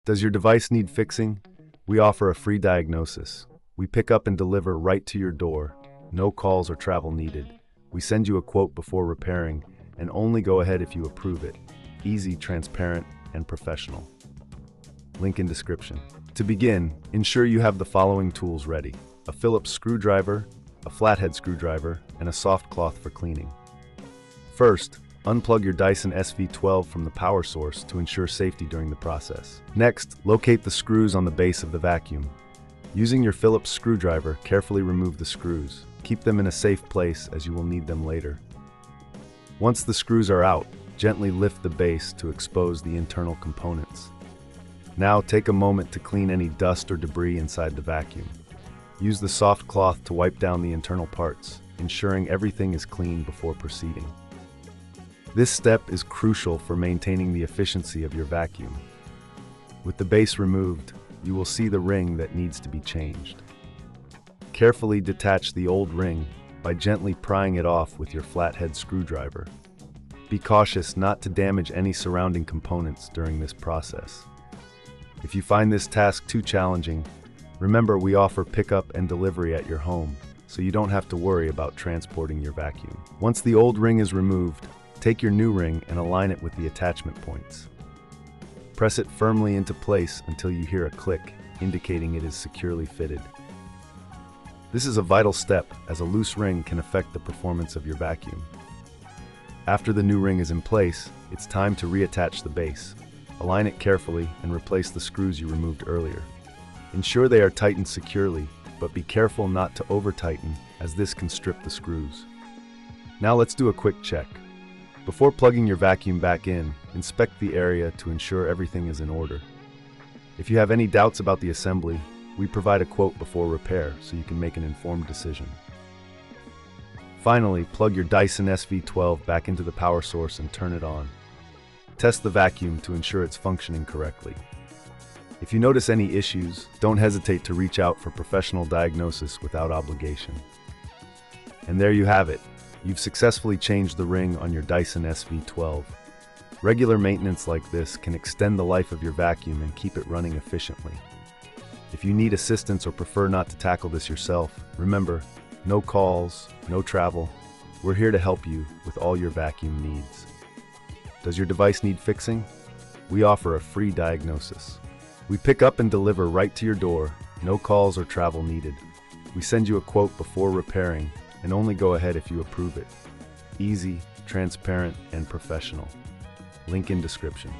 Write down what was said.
Does your device need fixing? We offer a free diagnosis. We pick up and deliver right to your door. No calls or travel needed. We send you a quote before repairing and only go ahead if you approve it. Easy, transparent, and professional. Link in description. To begin, ensure you have the following tools ready: a Phillips screwdriver, a flathead screwdriver, and a soft cloth for cleaning. First, unplug your Dyson SV12 from the power source to ensure safety during the process. Next, locate the screws on the base of the vacuum. Using your Phillips screwdriver, carefully remove the screws. Keep them in a safe place as you will need them later. Once the screws are out, gently lift the base to expose the internal components. Now take a moment to clean any dust or debris inside the vacuum. Use the soft cloth to wipe down the internal parts, ensuring everything is clean before proceeding. This step is crucial for maintaining the efficiency of your vacuum. With the base removed, you will see the ring that needs to be changed. Carefully detach the old ring by gently prying it off with your flathead screwdriver. Be cautious not to damage any surrounding components during this process. If you find this task too challenging, remember we offer pickup and delivery at your home, so you don't have to worry about transporting your vacuum. Once the old ring is removed, take your new ring and align it with the attachment points. Press it firmly into place until you hear a click, indicating it is securely fitted. This is a vital step, as a loose ring can affect the performance of your vacuum. After the new ring is in place, it's time to reattach the base. Align it carefully and replace the screws you removed earlier. Ensure they are tightened securely, but be careful not to over-tighten, as this can strip the screws. Now let's do a quick check. Before plugging your vacuum back in, inspect the area to ensure everything is in order. If you have any doubts about the assembly, we provide a quote before repair so you can make an informed decision. Finally, plug your Dyson SV12 back into the power source and turn it on. Test the vacuum to ensure it's functioning correctly. If you notice any issues, don't hesitate to reach out for professional diagnosis without obligation. And there you have it. You've successfully changed the ring on your Dyson SV12. Regular maintenance like this can extend the life of your vacuum and keep it running efficiently. If you need assistance or prefer not to tackle this yourself, remember, no calls, no travel. We're here to help you with all your vacuum needs. Does your device need fixing? We offer a free diagnosis. We pick up and deliver right to your door, no calls or travel needed. We send you a quote before repairing and only go ahead if you approve it. Easy, transparent, and professional. Link in description.